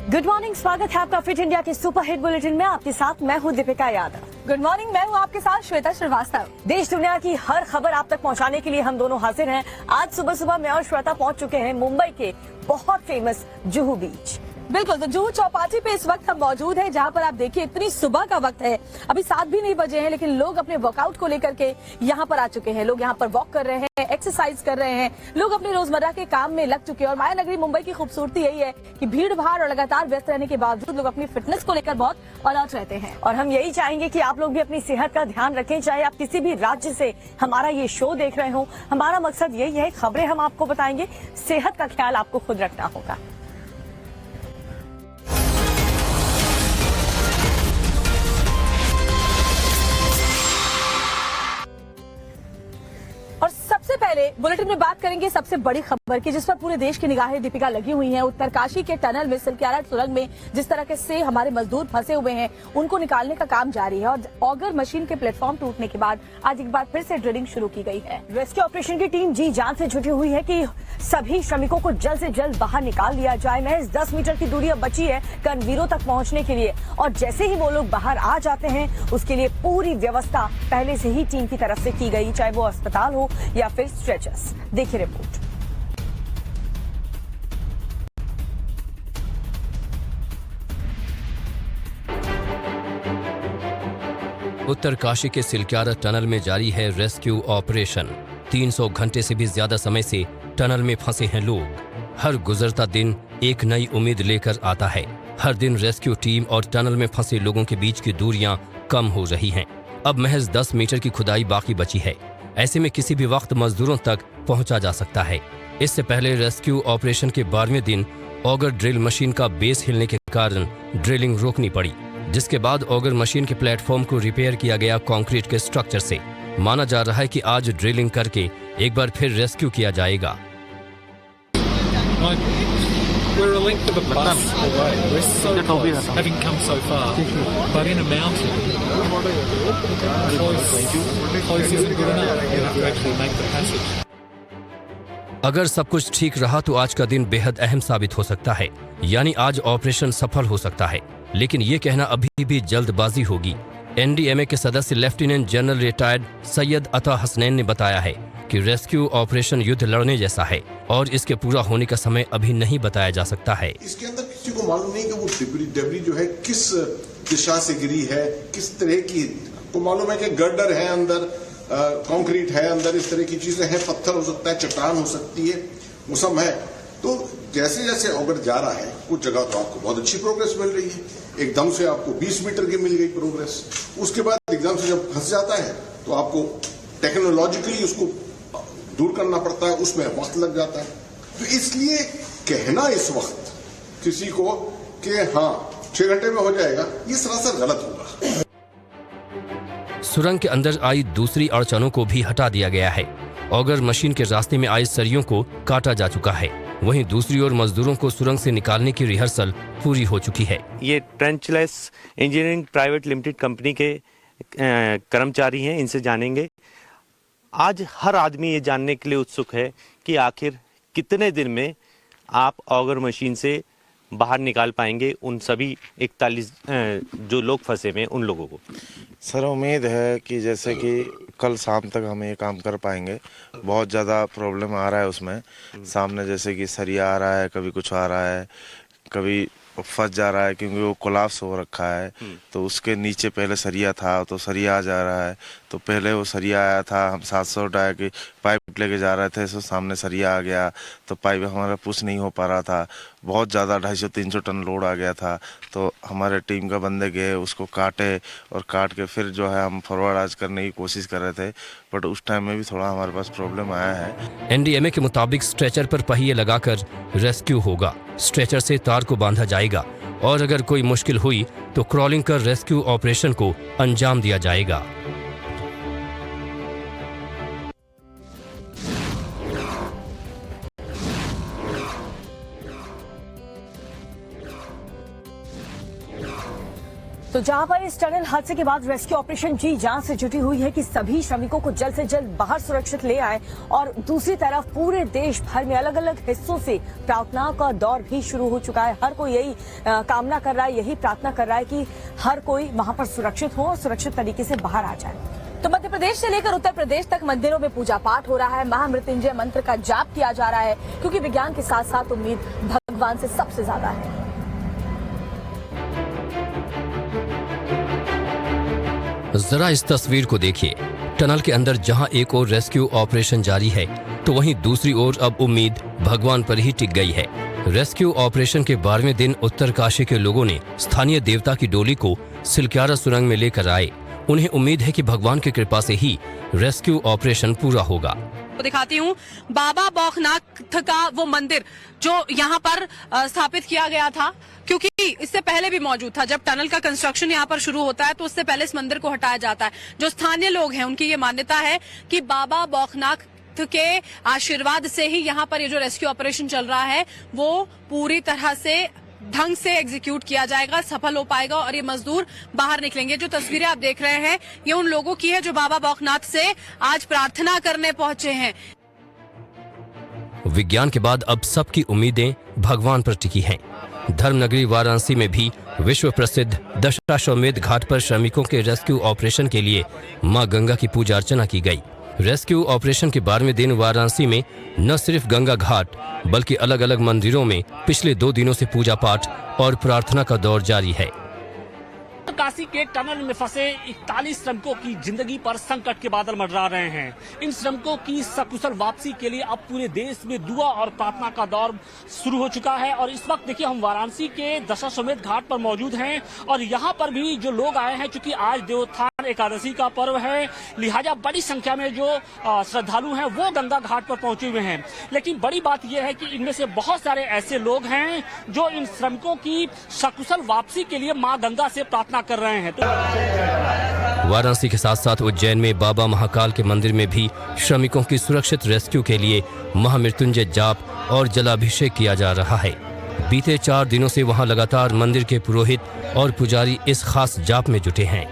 Good morning, स्वागत है आपका फिट इंडिया के सुपर हिट बुलेटिन में। आपके साथ मैं हूं दीपिका यादव। गुड मॉर्निंग, मैं हूं आपके साथ श्वेता श्रीवास्तव। देश दुनिया की हर खबर आप तक पहुंचाने के लिए हम दोनों हाजिर हैं। आज सुबह सुबह मैं और श्वेता पहुंच चुके हैं मुंबई के बहुत फेमस जुहू बीच। बिल्कुल, तो जुहू चौपाटी पे इस वक्त हम मौजूद हैं, जहां पर आप देखिए इतनी सुबह का वक्त है, अभी 7 भी नहीं बजे हैं, लेकिन लोग अपने वर्कआउट को लेकर के यहाँ पर आ चुके हैं। लोग यहाँ पर वॉक कर रहे हैं, एक्सरसाइज कर रहे हैं, लोग अपने रोजमर्रा के काम में लग चुके हैं। और माया नगरी मुंबई की खूबसूरती यही है कि भीड़ भाड़ और लगातार व्यस्त रहने के बावजूद लोग अपनी फिटनेस को लेकर बहुत अलर्ट रहते हैं। और हम यही चाहेंगे कि आप लोग भी अपनी सेहत का ध्यान रखें, चाहे आप किसी भी राज्य से हमारा ये शो देख रहे हो। हमारा मकसद यही है, खबरें हम आपको बताएंगे, सेहत का ख्याल आपको खुद रखना होगा। और सबसे पहले बुलेटिन में बात करेंगे सबसे बड़ी खबर की, जिस पर पूरे देश की निगाहें दीपिका लगी हुई हैं। उत्तरकाशी के टनल में सिलक्यारा सुरंग में जिस तरह से हमारे मजदूर फंसे हुए हैं, उनको निकालने का काम जारी है। और ऑगर मशीन के प्लेटफॉर्म टूटने के बाद आज एक बार फिर से ड्रिलिंग शुरू की गई है। रेस्क्यू ऑपरेशन की टीम जी जान से जुटी हुई है कि सभी श्रमिकों को जल्द से जल्द बाहर निकाल लिया जाए। महज 10 मीटर की दूरी अब बची है कर्मवीरों तक पहुंचने के लिए, और जैसे ही वो लोग बाहर आ जाते हैं उसके लिए पूरी व्यवस्था पहले से ही टीम की तरफ से की गई, चाहे वो अस्पताल हो या फिर स्ट्रेचर्स। देखिए रिपोर्ट। उत्तरकाशी के सिलक्यारा टनल में जारी है रेस्क्यू ऑपरेशन। 300 घंटे से भी ज्यादा समय से टनल में फंसे हैं लोग। हर गुजरता दिन एक नई उम्मीद लेकर आता है। हर दिन रेस्क्यू टीम और टनल में फंसे लोगों के बीच की दूरियां कम हो रही हैं। अब महज 10 मीटर की खुदाई बाकी बची है। ऐसे में किसी भी वक्त मजदूरों तक पहुंचा जा सकता है। इससे पहले रेस्क्यू ऑपरेशन के 12वें दिन ऑगर ड्रिल मशीन का बेस हिलने के कारण ड्रिलिंग रोकनी पड़ी, जिसके बाद ऑगर मशीन के प्लेटफॉर्म को रिपेयर किया गया कंक्रीट के स्ट्रक्चर से। माना जा रहा है कि आज ड्रिलिंग करके एक बार फिर रेस्क्यू किया जाएगा। We're a length of a bus away. We're so close, having come so far, but in a mountain, close isn't good enough. You have to actually make the passage. अगर सब कुछ ठीक रहा तो आज का दिन बेहद अहम साबित हो सकता है, यानी आज ऑपरेशन सफल हो सकता है। लेकिन ये कहना अभी भी जल्दबाजी होगी। एनडीएमए के सदस्य लेफ्टिनेंट जनरल रिटायर्ड सैयद अता हसनैन ने बताया है कि रेस्क्यू ऑपरेशन युद्ध लड़ने जैसा है और इसके पूरा होने का समय अभी नहीं बताया जा सकता है। इसके अंदर किसी को मालूम नहीं कि वो डेब्री जो है किस दिशा से गिरी है, किस तरह की। को मालूम है कि गर्डर है अंदर, कंक्रीट है अंदर, इस तरह की चीजें हैं, पत्थर हो सकता है, चट्टान हो सकती है, मौसम है। तो जैसे जैसे ऑगर जा रहा है, कुछ जगह तो आपको बहुत अच्छी प्रोग्रेस मिल रही है, एकदम से आपको 20 मीटर की मिल गई प्रोग्रेस। उसके बाद एकदम से जब फंस जाता है तो आपको टेक्नोलॉजिकली उसको दूर करना पड़ता है, उसमें वक्त लग जाता है। तो इसलिए कहना इस वक्त किसी को कि हाँ 6 घंटे में हो जाएगा, ये सरासर गलत होगा। सुरंग के अंदर आई दूसरी अड़चनों को भी हटा दिया गया है। ऑगर मशीन के रास्ते में आए सरियों को काटा जा चुका है। वहीं दूसरी ओर मजदूरों को सुरंग से निकालने की रिहर्सल पूरी हो चुकी है। ये ट्रेंचलेस इंजीनियरिंग प्राइवेट लिमिटेड कंपनी के कर्मचारी हैं, इनसे जानेंगे। आज हर आदमी ये जानने के लिए उत्सुक है कि आखिर कितने दिन में आप ऑगर मशीन से बाहर निकाल पाएंगे उन सभी 41 जो लोग फंसे हुए उन लोगों को। सर उम्मीद है कि जैसे कि कल शाम तक हम ये काम कर पाएंगे। बहुत ज़्यादा प्रॉब्लम आ रहा है उसमें, सामने जैसे कि सरिया आ रहा है, कभी कुछ आ रहा है, कभी फंस जा रहा है क्योंकि वो कोलाप्स हो रखा है। तो उसके नीचे पहले सरिया था तो सरिया आ जा रहा है। तो पहले वो सरिया आया था, हम 700 उठाया कि पाइप लेके जा रहे थे, तो सामने सरिया आ गया तो पाइप हमारा पुश नहीं हो पा रहा था। बहुत ज़्यादा 250-300 टन लोड आ गया था। तो हमारे टीम का बंदे गए, उसको काटे और काट के फिर जो है हम फॉरवर्ड आज करने की कोशिश कर रहे थे, बट उस टाइम में भी थोड़ा हमारे पास प्रॉब्लम आया है। एनडीएमए के मुताबिक स्ट्रेचर पर पहिए लगाकर रेस्क्यू होगा। स्ट्रेचर से तार को बांधा जाएगा और अगर कोई मुश्किल हुई तो क्रॉलिंग कर रेस्क्यू ऑपरेशन को अंजाम दिया जाएगा। तो तो जहां पर इस टनल हादसे के बाद रेस्क्यू ऑपरेशन जी जान से जुटी हुई है कि सभी श्रमिकों को जल्द से जल्द बाहर सुरक्षित ले आए, और दूसरी तरफ पूरे देश भर में अलग अलग हिस्सों से प्रार्थना का दौर भी शुरू हो चुका है। हर कोई यही कामना कर रहा है, यही प्रार्थना कर रहा है कि हर कोई वहां पर सुरक्षित हो और सुरक्षित तरीके से बाहर आ जाए। तो मध्य प्रदेश से लेकर उत्तर प्रदेश तक मंदिरों में पूजा पाठ हो रहा है, महामृत्युंजय मंत्र का जाप किया जा रहा है, क्योंकि विज्ञान के साथ साथ उम्मीद भगवान से सबसे ज्यादा है। जरा इस तस्वीर को देखिए। टनल के अंदर जहां एक ओर रेस्क्यू ऑपरेशन जारी है, तो वहीं दूसरी ओर अब उम्मीद भगवान पर ही टिक गई है। रेस्क्यू ऑपरेशन के 12वें दिन उत्तरकाशी के लोगों ने स्थानीय देवता की डोली को सिलक्यारा सुरंग में लेकर आए। उन्हें उम्मीद है कि भगवान की कृपा से ही रेस्क्यू ऑपरेशन पूरा होगा। तो दिखाती हूँ बाबा बौखनाथ का वो मंदिर जो यहाँ पर स्थापित किया गया था, क्योंकि इससे पहले भी मौजूद था। जब टनल का कंस्ट्रक्शन यहाँ पर शुरू होता है तो उससे पहले इस मंदिर को हटाया जाता है। जो स्थानीय लोग हैं उनकी ये मान्यता है कि बाबा बौखनाथ के आशीर्वाद से ही यहाँ पर ये जो रेस्क्यू ऑपरेशन चल रहा है वो पूरी तरह से ढंग से एग्जीक्यूट किया जाएगा, सफल हो पाएगा और ये मजदूर बाहर निकलेंगे। जो तस्वीरें आप देख रहे हैं ये उन लोगों की है जो बाबा बौखनाथ से आज प्रार्थना करने पहुंचे हैं। विज्ञान के बाद अब सबकी उम्मीदें भगवान पर टिकी हैं। धर्मनगरी वाराणसी में भी विश्व प्रसिद्ध दशाश्वमेध घाट पर श्रमिकों के रेस्क्यू ऑपरेशन के लिए मां गंगा की पूजा अर्चना की गई। रेस्क्यू ऑपरेशन के 12वें दिन वाराणसी में न सिर्फ गंगा घाट बल्कि अलग अलग मंदिरों में पिछले 2 दिनों से पूजा पाठ और प्रार्थना का दौर जारी है। काशी के टनल में फंसे 41 श्रमिकों की जिंदगी पर संकट के बादल मंडरा रहे हैं। इन श्रमिकों की सकुशल वापसी के लिए अब पूरे देश में दुआ और प्रार्थना का दौर शुरू हो चुका है। और इस वक्त देखिए हम वाराणसी के दशाश्वमेध घाट पर मौजूद हैं और यहाँ पर भी जो लोग आए हैं, चूंकि आज देवोत्थान एकादशी का पर्व है, लिहाजा बड़ी संख्या में जो श्रद्धालु हैं वो गंगा घाट पर पहुंचे हुए हैं। लेकिन बड़ी बात यह है कि इनमें से बहुत सारे ऐसे लोग हैं जो इन श्रमिकों की सकुशल वापसी के लिए माँ गंगा से प्रार्थना कर रहे हैं। तो वाराणसी के साथ साथ उज्जैन में बाबा महाकाल के मंदिर में भी श्रमिकों की सुरक्षित रेस्क्यू के लिए महामृत्युंजय जाप और जलाभिषेक किया जा रहा है। बीते 4 दिनों से वहां लगातार मंदिर के पुरोहित और पुजारी इस खास जाप में जुटे हैं।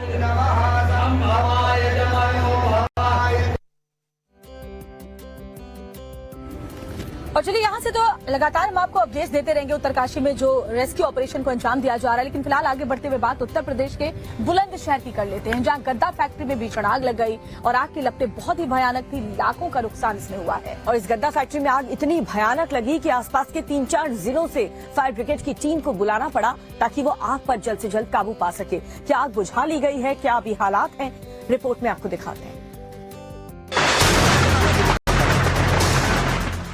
और चलिए यहाँ से तो लगातार हम आपको अपडेट्स देते रहेंगे उत्तरकाशी में जो रेस्क्यू ऑपरेशन को अंजाम दिया जा रहा है। लेकिन फिलहाल आगे बढ़ते हुए बात उत्तर प्रदेश के बुलंदशहर की कर लेते हैं, जहाँ गद्दा फैक्ट्री में भीषण आग लग गई और आग की लपटें बहुत ही भयानक थी। लाखों का नुकसान इसमें हुआ है। और इस गद्दा फैक्ट्री में आग इतनी भयानक लगी कि आसपास के 3-4 जिलों से फायर ब्रिगेड की टीम को बुलाना पड़ा ताकि वो आग पर जल्द से जल्द काबू पा सके। क्या आग बुझा ली गई है, क्या अभी हालात हैं, रिपोर्ट में आपको दिखाते हैं।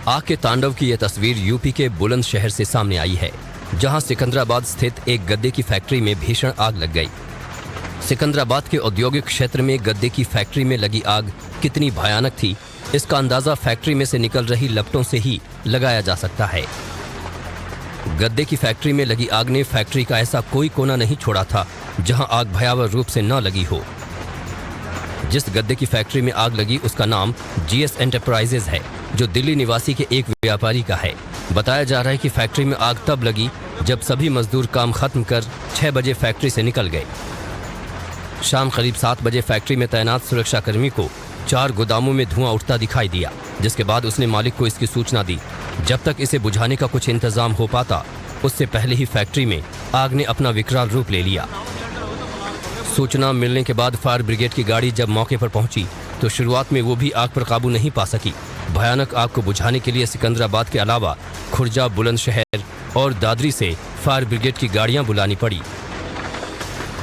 आग के तांडव की यह तस्वीर यूपी के बुलंदशहर से सामने आई है, जहां सिकंदराबाद स्थित एक गद्दे की फैक्ट्री में भीषण आग लग गई। सिकंदराबाद के औद्योगिक क्षेत्र में गद्दे की फैक्ट्री में लगी आग कितनी भयानक थी, इसका अंदाजा फैक्ट्री में से निकल रही लपटों से ही लगाया जा सकता है। गद्दे की फैक्ट्री में लगी आग ने फैक्ट्री का ऐसा कोई कोना नहीं छोड़ा था जहां आग भयावह रूप से न लगी हो। जिस गद्दे की फैक्ट्री में आग लगी उसका नाम GS एंटरप्राइजेज है, जो दिल्ली निवासी के एक व्यापारी का है। बताया जा रहा है कि फैक्ट्री में आग तब लगी जब सभी मजदूर काम खत्म कर 6 बजे फैक्ट्री से निकल गए। शाम करीब 7 बजे फैक्ट्री में तैनात सुरक्षाकर्मी को 4 गोदामों में धुआं उठता दिखाई दिया, जिसके बाद उसने मालिक को इसकी सूचना दी। जब तक इसे बुझाने का कुछ इंतजाम हो पाता, उससे पहले ही फैक्ट्री में आग ने अपना विकराल रूप ले लिया। सूचना मिलने के बाद फायर ब्रिगेड की गाड़ी जब मौके पर पहुंची तो शुरुआत में वो भी आग पर काबू नहीं पा सकी। भयानक आग को बुझाने के लिए सिकंदराबाद के अलावा खुर्जा, बुलंदशहर और दादरी से फायर ब्रिगेड की गाड़ियां बुलानी पड़ी।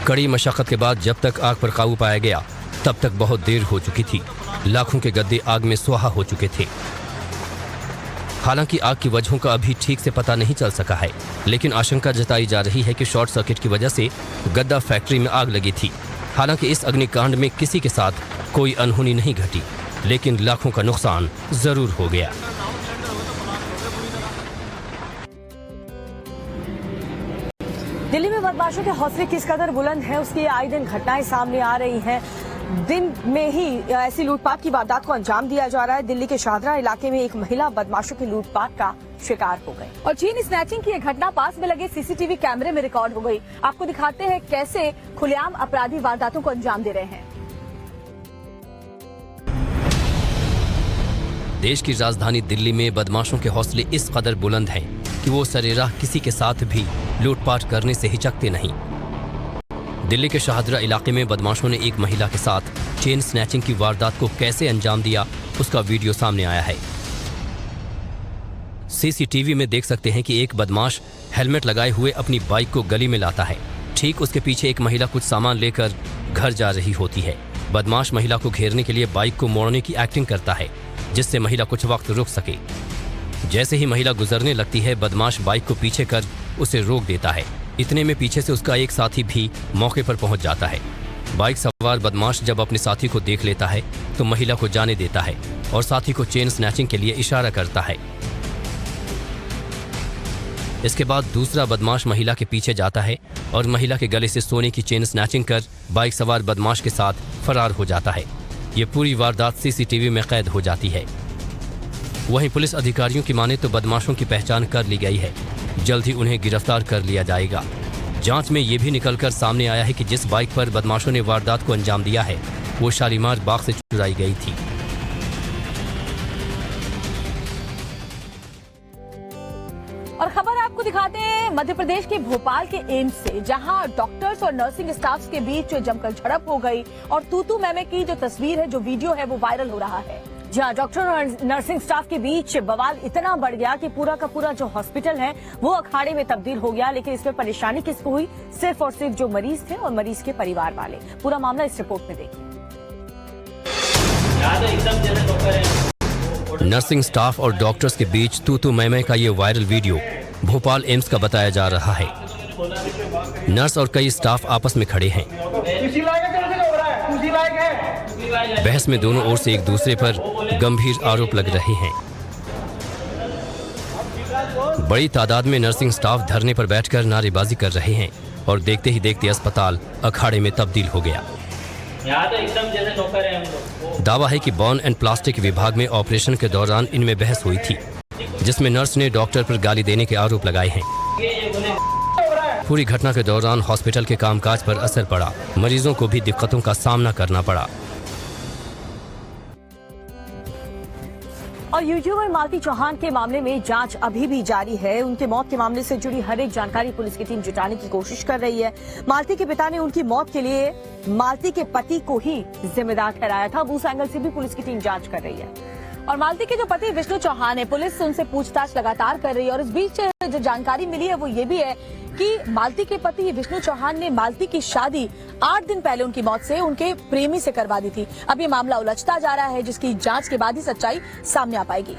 कड़ी मशक्कत के बाद जब तक आग पर काबू पाया गया तब तक बहुत देर हो चुकी थी। लाखों के गद्दे आग में सुहा हो चुके थे। हालांकि आग की वजहों का अभी ठीक से पता नहीं चल सका है, लेकिन आशंका जताई जा रही है कि शॉर्ट सर्किट की वजह से गद्दा फैक्ट्री में आग लगी थी। हालांकि इस अग्निकांड में किसी के साथ कोई अनहोनी नहीं घटी, लेकिन लाखों का नुकसान जरूर हो गया। दिल्ली में बदमाशों के हौसले किस कदर बुलंद है उसकी आए दिन घटनाएं सामने आ रही हैं। दिन में ही ऐसी लूटपाट की वारदात को अंजाम दिया जा रहा है। दिल्ली के शाहदरा इलाके में एक महिला बदमाशों की लूटपाट का शिकार हो गई और चेन स्नैचिंग की यह घटना पास में लगे सीसीटीवी कैमरे में रिकॉर्ड हो गई। आपको दिखाते हैं कैसे खुलेआम अपराधी वारदातों को अंजाम दे रहे हैं। देश की राजधानी दिल्ली में बदमाशों के हौसले इस कदर बुलंद हैं कि वो सरेराह किसी के साथ भी लूटपाट करने से हिचकते नहीं। दिल्ली के शाहदरा इलाके में बदमाशों ने एक महिला के साथ चेन स्नैचिंग की वारदात को कैसे अंजाम दिया, उसका वीडियो सामने आया है। सीसीटीवी में देख सकते हैं कि एक बदमाश हेलमेट लगाए हुए अपनी बाइक को गली में लाता है। ठीक उसके पीछे एक महिला कुछ सामान लेकर घर जा रही होती है। बदमाश महिला को घेरने के लिए बाइक को मोड़ने की एक्टिंग करता है, जिससे महिला कुछ वक्त रुक सके। जैसे ही महिला गुजरने लगती है, बदमाश बाइक को पीछे कर उसे रोक देता है। इतने में पीछे से उसका एक साथी भी मौके पर पहुंच जाता है। बाइक सवार बदमाश जब अपने साथी को देख लेता है तो महिला को जाने देता है और साथी को चेन स्नैचिंग के लिए इशारा करता है। इसके बाद दूसरा बदमाश महिला के पीछे जाता है और महिला के गले से सोने की चेन स्नैचिंग कर बाइक सवार बदमाश के साथ फरार हो जाता है। ये पूरी वारदात सीसीटीवी में कैद हो जाती है। वहीं पुलिस अधिकारियों की माने तो बदमाशों की पहचान कर ली गई है। जल्द ही उन्हें गिरफ्तार कर लिया जाएगा। जांच में ये भी निकलकर सामने आया है कि जिस बाइक पर बदमाशों ने वारदात को अंजाम दिया है वो शालीमार बाग से चुराई गई थी। और खबर आपको दिखाते हैं मध्य प्रदेश के भोपाल के एम्स से, जहां डॉक्टर्स और नर्सिंग स्टाफ के बीच जमकर झड़प हो गई और तू मैमे की जो तस्वीर है, जो वीडियो है, वो वायरल हो रहा है। जहाँ डॉक्टर और नर्सिंग स्टाफ के बीच बवाल इतना बढ़ गया कि पूरा का पूरा जो हॉस्पिटल है वो अखाड़े में तब्दील हो गया। लेकिन इसमें परेशानी किसको हुई? सिर्फ और सिर्फ जो मरीज थे और मरीज के परिवार वाले। पूरा मामला इस रिपोर्ट में देखिए। नर्सिंग स्टाफ और डॉक्टर्स के बीच तू मैमे का ये वायरल वीडियो भोपाल एम्स का बताया जा रहा है। नर्स और कई स्टाफ आपस में खड़े हैं। बहस में दोनों ओर से एक दूसरे पर गंभीर आरोप लग रहे हैं। बड़ी तादाद में नर्सिंग स्टाफ धरने पर बैठकर नारेबाजी कर रहे हैं और देखते ही देखते अस्पताल अखाड़े में तब्दील हो गया। यहाँ तो एकदम जैसे नौकर हैं हम लोग। दावा है कि बॉन एंड प्लास्टिक विभाग में ऑपरेशन के दौरान इनमें बहस हुई थी, जिसमें नर्स ने डॉक्टर पर गाली देने के आरोप लगाए हैं। पूरी घटना के दौरान हॉस्पिटल के कामकाज पर असर पड़ा। मरीजों को भी दिक्कतों का सामना करना पड़ा। और यूट्यूबर मालती चौहान के मामले में जांच अभी भी जारी है। उनके मौत के मामले से जुड़ी हर एक जानकारी पुलिस की टीम जुटाने की कोशिश कर रही है। मालती के पिता ने उनकी मौत के लिए मालती के पति को ही जिम्मेदार ठहराया था। उस एंगल से भी पुलिस की टीम जांच कर रही है। और मालती के जो पति विष्णु चौहान है, पुलिस उनसे पूछताछ लगातार कर रही है। और इस बीच जो जानकारी मिली है वो ये भी है कि मालती के पति विष्णु चौहान ने मालती की शादी 8 दिन पहले उनकी मौत से उनके प्रेमी से करवा दी थी। अब ये मामला उलझता जा रहा है, जिसकी जांच के बाद ही सच्चाई सामने आ पाएगी।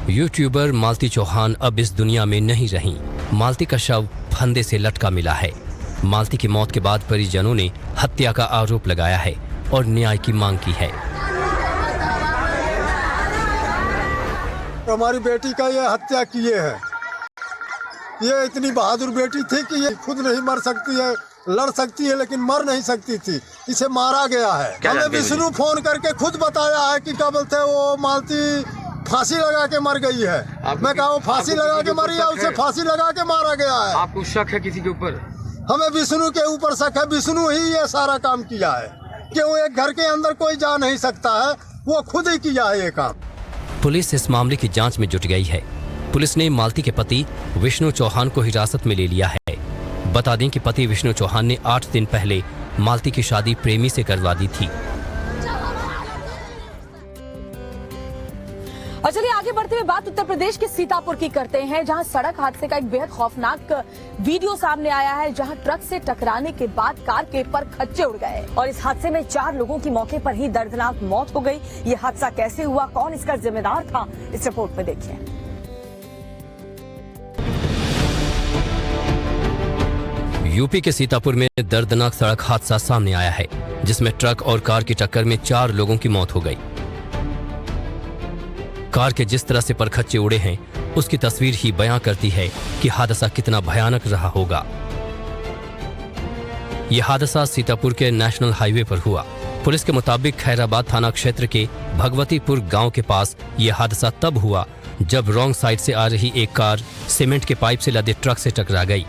यूट्यूबर मालती चौहान अब इस दुनिया में नहीं रहीं। मालती का शव फंदे से लटका मिला है। मालती की मौत के बाद परिजनों ने हत्या का आरोप लगाया है और न्याय की मांग की है। हमारी बेटी का ये हत्या किए है। ये इतनी बहादुर बेटी थी कि ये खुद नहीं मर सकती है, लड़ सकती है लेकिन मर नहीं सकती थी। इसे मारा गया है। हमें विष्णु फोन करके खुद बताया है कि क्या बोलते हैं वो मालती फांसी लगा के मर गई है। मैं कहा वो फांसी लगा के मरी है, उसे फांसी लगा के मारा गया है। आपको शक है किसी के ऊपर? हमें विष्णु के ऊपर शक है। विष्णु ही ये सारा काम किया है। क्यों एक घर के अंदर कोई जा नहीं सकता है, वो खुद ही किया है ये काम। पुलिस इस मामले की जांच में जुट गई है। पुलिस ने मालती के पति विष्णु चौहान को हिरासत में ले लिया है। बता दें कि पति विष्णु चौहान ने 8 दिन पहले मालती की शादी प्रेमी से करवा दी थी। और चलिए आगे बढ़ते हुए बात उत्तर प्रदेश के सीतापुर की करते हैं, जहां सड़क हादसे का एक बेहद खौफनाक वीडियो सामने आया है, जहां ट्रक से टकराने के बाद कार के पर खच्चे उड़ गए और इस हादसे में 4 लोगों की मौके पर ही दर्दनाक मौत हो गई। ये हादसा कैसे हुआ, कौन इसका जिम्मेदार था, इस रिपोर्ट में देखिए। यूपी के सीतापुर में दर्दनाक सड़क हादसा सामने आया है, जिसमें ट्रक और कार की टक्कर में 4 लोगों की मौत हो गई। कार के जिस तरह से परखच्चे उड़े हैं, उसकी तस्वीर ही बयां करती है कि हादसा कितना भयानक रहा होगा। ये हादसा सीतापुर के नेशनल हाईवे पर हुआ। पुलिस के मुताबिक खैराबाद थाना क्षेत्र के भगवतीपुर गांव के पास ये हादसा तब हुआ जब रॉन्ग साइड से आ रही एक कार सीमेंट के पाइप से लदे ट्रक से टकरा गई।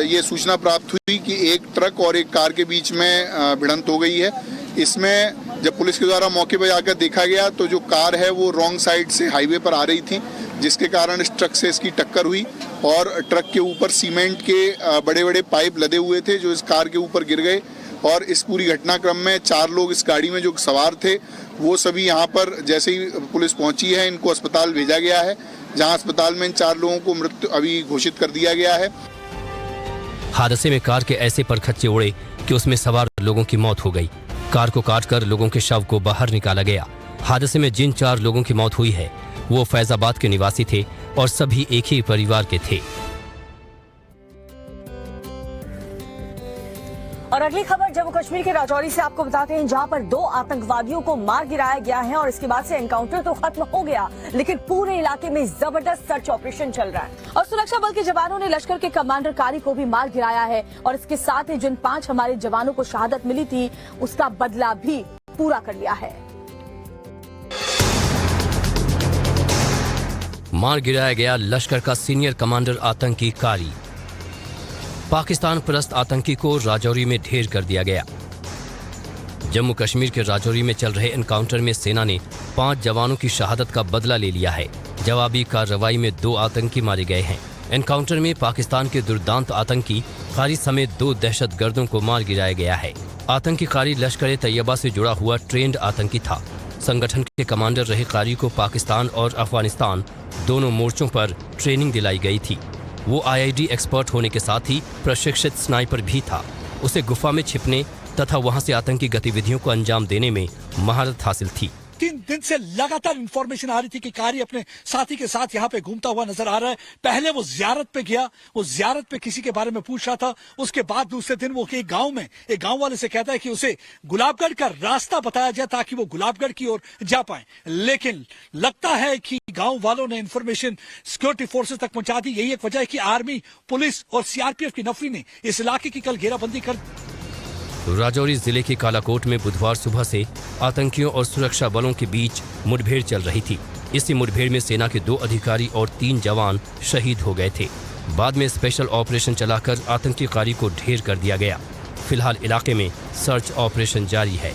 ये सूचना प्राप्त हुई कि एक ट्रक और एक कार के बीच में भिड़ंत हो गई है। इसमें जब पुलिस के द्वारा मौके पर जाकर देखा गया तो जो कार है वो रॉन्ग साइड से हाईवे पर आ रही थी, जिसके कारण इस ट्रक से इसकी टक्कर हुई और ट्रक के ऊपर सीमेंट के बड़े बड़े पाइप लदे हुए थे जो इस कार के ऊपर गिर गए। और इस पूरी घटनाक्रम में 4 लोग इस गाड़ी में जो सवार थे वो सभी यहाँ पर जैसे ही पुलिस पहुंची है इनको अस्पताल भेजा गया है, जहाँ अस्पताल में इन 4 लोगों को मृत अभी घोषित कर दिया गया है। हादसे में कार के ऐसे परखच्चे उड़े कि उसमें सवार लोगों की मौत हो गई। कार को काटकर लोगों के शव को बाहर निकाला गया। हादसे में जिन 4 लोगों की मौत हुई है वो फैजाबाद के निवासी थे और सभी एक ही परिवार के थे। और अगली खबर जम्मू कश्मीर के राजौरी से आपको बताते हैं, जहां पर 2 आतंकवादियों को मार गिराया गया है और इसके बाद से एनकाउंटर तो खत्म हो गया, लेकिन पूरे इलाके में जबरदस्त सर्च ऑपरेशन चल रहा है। और सुरक्षा बल के जवानों ने लश्कर के कमांडर कारी को भी मार गिराया है और इसके साथ ही जिन 5 हमारे जवानों को शहादत मिली थी उसका बदला भी पूरा कर लिया है। मार गिराया गया लश्कर का सीनियर कमांडर आतंकी कारी। पाकिस्तान परस्त आतंकी को राजौरी में ढेर कर दिया गया। जम्मू कश्मीर के राजौरी में चल रहे एनकाउंटर में सेना ने 5 जवानों की शहादत का बदला ले लिया है। जवाबी कार्रवाई में 2 आतंकी मारे गए हैं। एनकाउंटर में पाकिस्तान के दुर्दांत आतंकी कारी समेत 2 दहशतगर्दों को मार गिराया गया है। आतंकी कारी लश्कर तैयबा से जुड़ा हुआ ट्रेंड आतंकी था। संगठन के कमांडर रहे कारी को पाकिस्तान और अफगानिस्तान दोनों मोर्चों पर ट्रेनिंग दिलाई गई थी। वो IID एक्सपर्ट होने के साथ ही प्रशिक्षित स्नाइपर भी था। उसे गुफा में छिपने तथा वहां से आतंकी गतिविधियों को अंजाम देने में महारत हासिल थी। 3 दिन से लगातार इंफॉर्मेशन आ रही थी कि कारी अपने साथी के साथ यहाँ पे घूमता हुआ नजर आ रहा है। पहले वो जियारत पे गया, वो जियारत पे किसी के बारे में पूछ रहा था। उसके बाद दूसरे दिन वो एक गांव में एक गांव वाले से कहता है कि उसे गुलाबगढ़ का रास्ता बताया जाए ताकि वो गुलाबगढ़ की ओर जा पाए, लेकिन लगता है कि गांव वालों ने इंफॉर्मेशन सिक्योरिटी फोर्सेस तक पहुंचा दी। यही एक वजह है कि आर्मी, पुलिस और CRPF की नफरी ने इस इलाके की कल घेराबंदी कर। राजौरी जिले के कालाकोट में बुधवार सुबह से आतंकियों और सुरक्षा बलों के बीच मुठभेड़ चल रही थी। इसी मुठभेड़ में सेना के 2 अधिकारी और 3 जवान शहीद हो गए थे। बाद में स्पेशल ऑपरेशन चलाकर आतंकी कारी को ढेर कर दिया गया। फिलहाल इलाके में सर्च ऑपरेशन जारी है।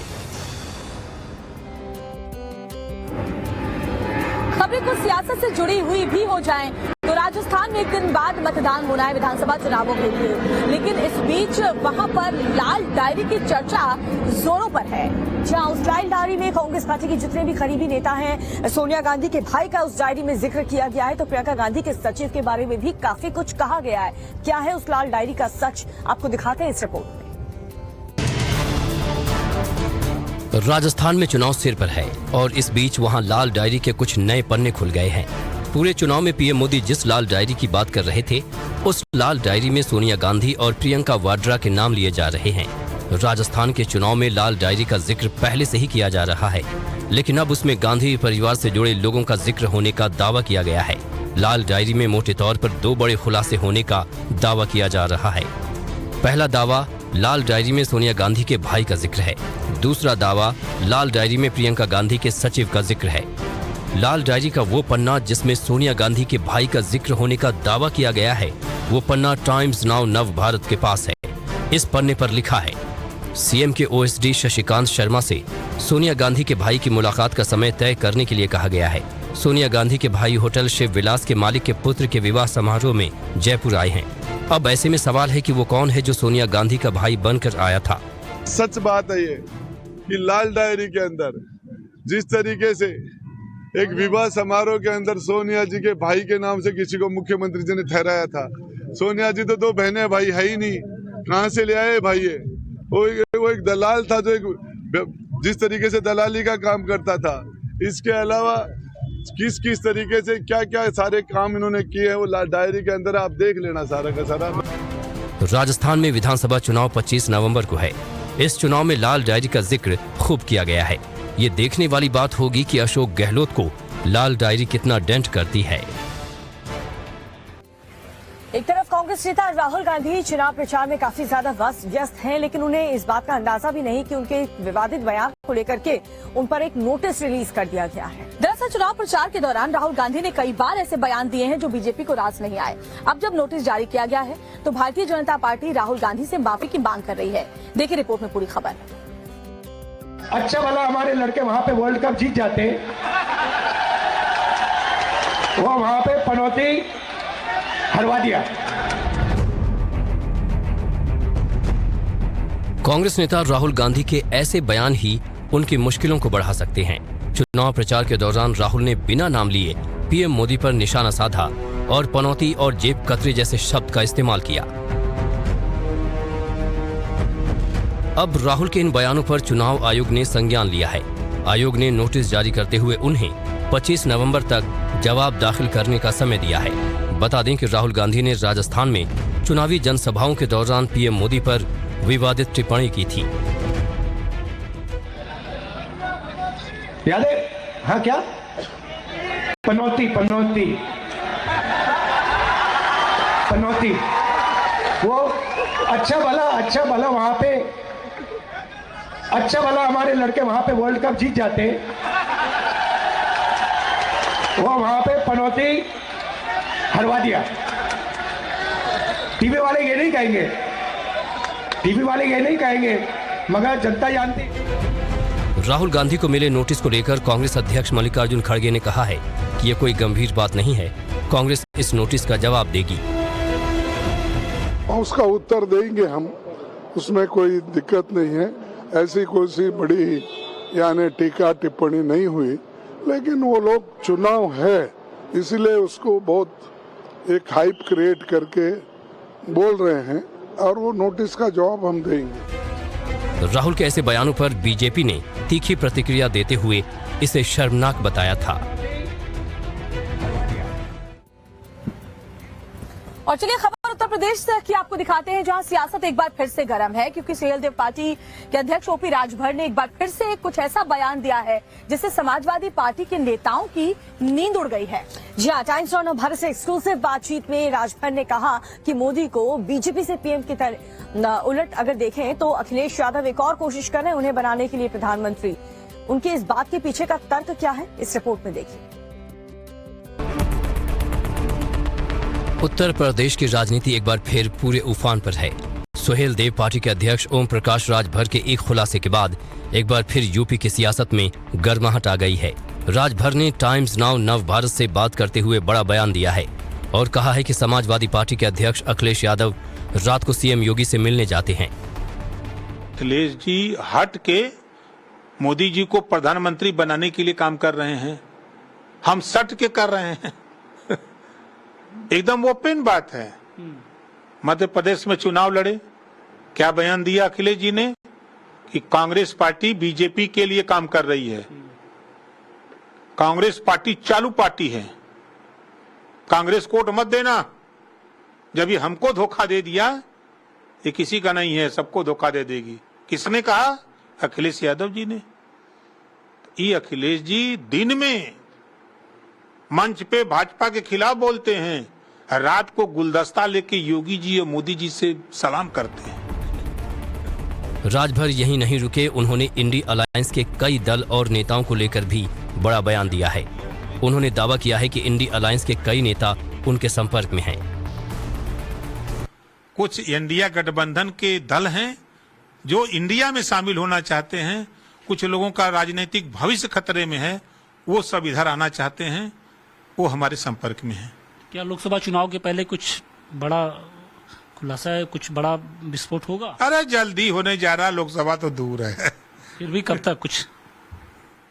खबरें कुछ सियासत से जुड़ी हुई भी हो जाएं तो राजस्थान में एक दिन बाद मतदान होना है विधानसभा चुनावों के लिए, लेकिन इस बीच वहां पर लाल डायरी की चर्चा जोरों पर है। जहां उस लाल डायरी में कांग्रेस पार्टी के जितने भी करीबी नेता हैं, सोनिया गांधी के भाई का उस डायरी में जिक्र किया गया है, तो प्रियंका गांधी के सचिव के बारे में भी काफी कुछ कहा गया है। क्या है उस लाल डायरी का सच, आपको दिखाते हैं इस रिपोर्ट में। राजस्थान में चुनाव सिर पर है और इस बीच वहां लाल डायरी के कुछ नए पन्ने खुल गए हैं। पूरे चुनाव में पीएम मोदी जिस लाल डायरी की बात कर रहे थे, उस लाल डायरी में सोनिया गांधी और प्रियंका वाड्रा के नाम लिए जा रहे हैं। राजस्थान के चुनाव में लाल डायरी का जिक्र पहले से ही किया जा रहा है, लेकिन अब उसमें गांधी परिवार से जुड़े लोगों का जिक्र होने का दावा किया गया है। लाल डायरी में मोटे तौर पर 2 बड़े खुलासे होने का दावा किया जा रहा है। पहला दावा, लाल डायरी में सोनिया गांधी के भाई का जिक्र है। दूसरा दावा, लाल डायरी में प्रियंका गांधी के सचिव का जिक्र है। लाल डायरी का वो पन्ना जिसमें सोनिया गांधी के भाई का जिक्र होने का दावा किया गया है, वो पन्ना टाइम्स नाउ नव भारत के पास है। इस पन्ने पर लिखा है, सीएम के OSD शशिकांत शर्मा से सोनिया गांधी के भाई की मुलाकात का समय तय करने के लिए कहा गया है। सोनिया गांधी के भाई होटल शिव विलास के मालिक के पुत्र के विवाह समारोह में जयपुर आए हैं। अब ऐसे में सवाल है कि वो कौन है जो सोनिया गांधी का भाई बनकर आया था। सच बात है ये कि लाल डायरी के अंदर जिस तरीके से एक विवाह समारोह के अंदर सोनिया जी के भाई के नाम से किसी को मुख्यमंत्री जी ने ठहराया था। सोनिया जी तो 2 बहनें भाई है ही नहीं, कहाँ से ले आए भाई ये? वो एक दलाल था जो एक जिस तरीके से दलाली का काम करता था। इसके अलावा किस किस तरीके से क्या क्या सारे काम इन्होंने किए हैं वो डायरी के अंदर आप देख लेना सारा का सारा। राजस्थान में विधानसभा चुनाव 25 नवंबर को है। इस चुनाव में लाल डायरी का जिक्र खूब किया गया है। ये देखने वाली बात होगी कि अशोक गहलोत को लाल डायरी कितना डेंट करती है। एक तरफ कांग्रेस कांग्रेस नेता राहुल गांधी चुनाव प्रचार में काफी ज्यादा व्यस्त हैं, लेकिन उन्हें इस बात का अंदाजा भी नहीं कि उनके विवादित बयान को लेकर के उन पर एक नोटिस रिलीज कर दिया गया है। दरअसल चुनाव प्रचार के दौरान राहुल गांधी ने कई बार ऐसे बयान दिए हैं जो बीजेपी को रास नहीं आए। अब जब नोटिस जारी किया गया है तो भारतीय जनता पार्टी राहुल गांधी से माफी की मांग कर रही है। देखिए रिपोर्ट में पूरी खबर। अच्छा भला हमारे लड़के वहां पे वर्ल्ड कप जीत जाते, वो वहां पे पनौती हरवा दिया। कांग्रेस नेता राहुल गांधी के ऐसे बयान ही उनकी मुश्किलों को बढ़ा सकते हैं। चुनाव प्रचार के दौरान राहुल ने बिना नाम लिए पीएम मोदी पर निशाना साधा और पनौती और जेब कतरे जैसे शब्द का इस्तेमाल किया। अब राहुल के इन बयानों पर चुनाव आयोग ने संज्ञान लिया है। आयोग ने नोटिस जारी करते हुए उन्हें 25 नवंबर तक जवाब दाखिल करने का समय दिया है। बता दें कि राहुल गांधी ने राजस्थान में चुनावी जनसभाओं के दौरान पीएम मोदी पर विवादित टिप्पणी की थी। याद है? हाँ क्या? पनौती पनौती पनौती। वो अच्छा भला वहां पे, अच्छा भला हमारे लड़के वहां पे वर्ल्ड कप जीत जाते, वो वहां पे पनौती हरवा दिया। टीवी वाले ये नहीं कहेंगे, टीवी वाले ये नहीं कहेंगे, मगर जनता जानती। राहुल गांधी को मिले नोटिस को लेकर कांग्रेस अध्यक्ष मल्लिकार्जुन खड़गे ने कहा है कि ये कोई गंभीर बात नहीं है। कांग्रेस इस नोटिस का जवाब देगी। उसका उत्तर देंगे हम, उसमें कोई दिक्कत नहीं है। ऐसी कोई सी बड़ी यानी टीका टिप्पणी नहीं हुई, लेकिन वो लोग चुनाव है इसलिए उसको बहुत एक हाइप क्रिएट करके बोल रहे हैं और वो नोटिस का जवाब हम देंगे। राहुल के ऐसे बयानों पर बीजेपी ने तीखी प्रतिक्रिया देते हुए इसे शर्मनाक बताया था। और चलिए खबर उत्तर प्रदेश की आपको दिखाते हैं, जहां सियासत एक बार फिर से गर्म है, क्योंकि सुहेलदेव पार्टी के अध्यक्ष ओपी राजभर ने एक बार फिर से कुछ ऐसा बयान दिया है जिससे समाजवादी पार्टी के नेताओं की नींद उड़ गई है। जी हाँ, टाइम्स और भारत से एक्सक्लूसिव बातचीत में राजभर ने कहा कि मोदी को बीजेपी से पीएम की तरह उलट अगर देखें तो अखिलेश यादव एक और कोशिश कर रहे हैं उन्हें बनाने के लिए प्रधानमंत्री। उनके इस बात के पीछे का तर्क क्या है, इस रिपोर्ट में देखिए। उत्तर प्रदेश की राजनीति एक बार फिर पूरे उफान पर है। सुहेलदेव पार्टी के अध्यक्ष ओम प्रकाश राजभर के एक खुलासे के बाद एक बार फिर यूपी की सियासत में गर्माहट आ गई है। राजभर ने टाइम्स नाउ नव भारत से बात करते हुए बड़ा बयान दिया है और कहा है कि समाजवादी पार्टी के अध्यक्ष अखिलेश यादव रात को सीएम योगी से मिलने जाते हैं। अखिलेश जी हट के मोदी जी को प्रधानमंत्री बनाने के लिए काम कर रहे हैं, हम सट के कर रहे हैं। एकदम ओपन बात है। मध्य प्रदेश में चुनाव लड़े, क्या बयान दिया अखिलेश जी ने कि कांग्रेस पार्टी बीजेपी के लिए काम कर रही है। कांग्रेस पार्टी चालू पार्टी है, कांग्रेस को वोट मत देना। जब ये हमको धोखा दे दिया, ये किसी का नहीं है, सबको धोखा दे देगी। किसने कहा? अखिलेश यादव जी ने। ये अखिलेश जी दिन में मंच पे भाजपा के खिलाफ बोलते हैं, रात को गुलदस्ता लेके योगी जी और मोदी जी से सलाम करते हैं। राजभर यहीं नहीं रुके, उन्होंने इंडी अलायंस के कई दल और नेताओं को लेकर भी बड़ा बयान दिया है। उन्होंने दावा किया है कि इंडी अलायंस के कई नेता उनके संपर्क में हैं। कुछ इंडिया गठबंधन के दल हैं जो इंडिया में शामिल होना चाहते हैं। कुछ लोगों का राजनीतिक भविष्य खतरे में है, वो सब इधर आना चाहते हैं, वो हमारे संपर्क में है। क्या लोकसभा चुनाव के पहले कुछ बड़ा खुलासा है, कुछ बड़ा विस्फोट होगा? अरे जल्दी होने जा रहा, लोकसभा तो दूर है। फिर भी कब तक कुछ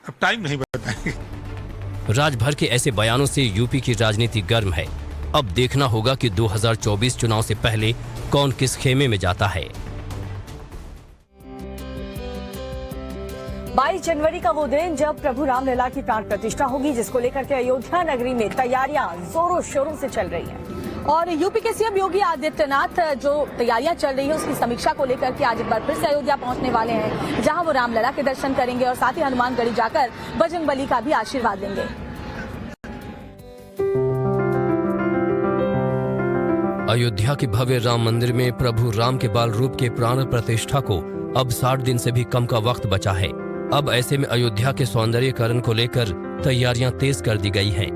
अब टाइम नहीं बताएंगे। राजभर के ऐसे बयानों से यूपी की राजनीति गर्म है। अब देखना होगा कि 2024 चुनाव से पहले कौन किस खेमे में जाता है। 22 जनवरी का वो दिन जब प्रभु रामलला की प्राण प्रतिष्ठा होगी, जिसको लेकर के अयोध्या नगरी में तैयारियां जोरों शोरों से चल रही हैं। और यूपी के सीएम योगी आदित्यनाथ जो तैयारियां चल रही है उसकी समीक्षा को लेकर के आज एक बार फिर से अयोध्या पहुंचने वाले हैं, जहां वो रामलला के दर्शन करेंगे और साथ ही हनुमानगढ़ी जाकर बजरंगबली का भी आशीर्वाद लेंगे। अयोध्या के भव्य राम मंदिर में प्रभु राम के बाल रूप के प्राण प्रतिष्ठा को अब 60 दिन से भी कम का वक्त बचा है। अब ऐसे में अयोध्या के सौंदर्यीकरण को लेकर तैयारियां तेज कर दी गई हैं।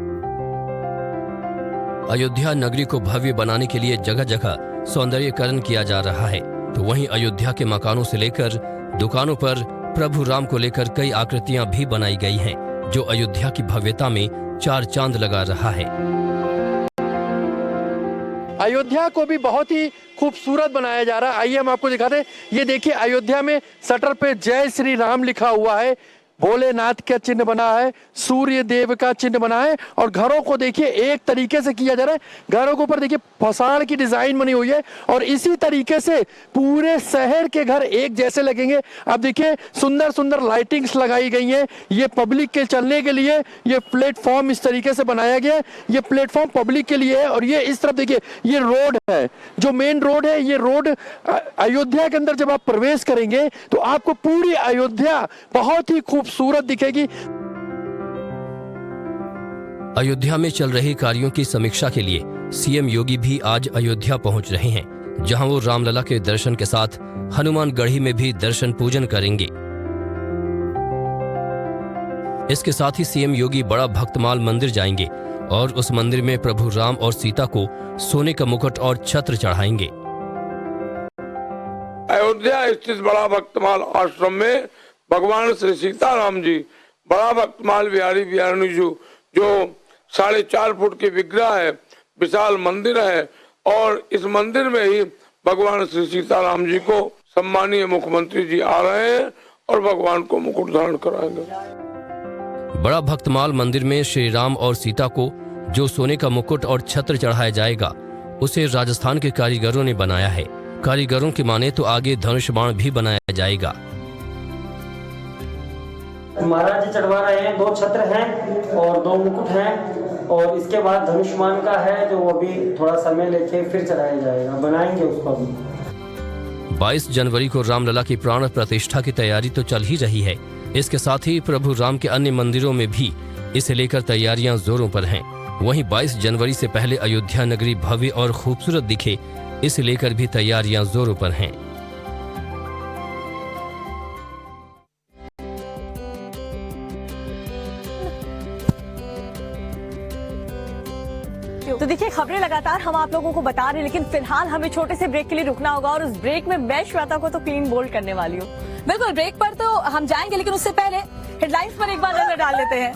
अयोध्या नगरी को भव्य बनाने के लिए जगह जगह सौंदर्यीकरण किया जा रहा है, तो वहीं अयोध्या के मकानों से लेकर दुकानों पर प्रभु राम को लेकर कई आकृतियां भी बनाई गई हैं, जो अयोध्या की भव्यता में चार चांद लगा रहा है। अयोध्या को भी बहुत ही खूबसूरत बनाया जा रहा है। आइए हम आपको दिखाते हैं। ये देखिए, अयोध्या में शटर पे जय श्री राम लिखा हुआ है, भोलेनाथ का चिन्ह बना है, सूर्य देव का चिन्ह बना है, और घरों को देखिए एक तरीके से किया जा रहा है। घरों के ऊपर देखिए फसाड़ की डिजाइन बनी हुई है, और इसी तरीके से पूरे शहर के घर एक जैसे लगेंगे। अब देखिए सुंदर सुंदर लाइटिंग्स लगाई गई हैं। ये पब्लिक के चलने के लिए ये प्लेटफॉर्म इस तरीके से बनाया गया है। ये प्लेटफॉर्म पब्लिक के लिए है, और ये इस तरफ देखिए ये रोड है, जो मेन रोड है। ये रोड अयोध्या के अंदर जब आप प्रवेश करेंगे तो आपको पूरी अयोध्या बहुत ही खूबसूरत दिखेगी। अयोध्या में चल रहे कार्यों की समीक्षा के लिए सीएम योगी भी आज अयोध्या पहुंच रहे हैं, जहां वो रामलला के दर्शन के साथ हनुमानगढ़ी में भी दर्शन पूजन करेंगे। इसके साथ ही सीएम योगी बड़ा भक्तमाल मंदिर जाएंगे और उस मंदिर में प्रभु राम और सीता को सोने का मुकुट और छत्र चढ़ाएंगे। अयोध्या स्थित बड़ा भक्तमाल आश्रम में भगवान श्री सीताराम जी, बड़ा भक्तमाल बिहारी बिहारी जी, जो 4.5 फुट की विग्रह है, विशाल मंदिर है, और इस मंदिर में ही भगवान श्री सीताराम जी को सम्मानीय मुख्यमंत्री जी आ रहे हैं और भगवान को मुकुट धारण कराएंगे। बड़ा भक्तमाल मंदिर में श्री राम और सीता को जो सोने का मुकुट और छत्र चढ़ाया जाएगा, उसे राजस्थान के कारीगरों ने बनाया है। कारीगरों की माने तो आगे धनुष बाण भी बनाया जाएगा। महाराज जी चढ़वा रहे हैं, 2 छत्र हैं और 2 मुकुट हैं, और इसके बाद धनुष्मान का है जो अभी थोड़ा समय लेके फिर चढ़ाया जाएगा, बनाएंगे उसको अभी। 22 जनवरी को रामलला की प्राण प्रतिष्ठा की तैयारी तो चल ही रही है। इसके साथ ही प्रभु राम के अन्य मंदिरों में भी इसे लेकर तैयारियां जोरों पर हैं। वहीं 22 जनवरी से पहले अयोध्या नगरी भव्य और खूबसूरत दिखे, इसे लेकर भी तैयारियां जोरों पर हैं। तो देखिए, खबरें लगातार हम आप लोगों को बता रहे हैं, लेकिन फिलहाल हमें छोटे से ब्रेक के लिए रुकना होगा, और उस ब्रेक में मैं श्वेता को तो क्लीन बोल्ड करने वाली हूँ। बिल्कुल, ब्रेक पर तो हम जाएंगे, लेकिन उससे पहले हेडलाइंस पर एक बार नजर डाल लेते हैं।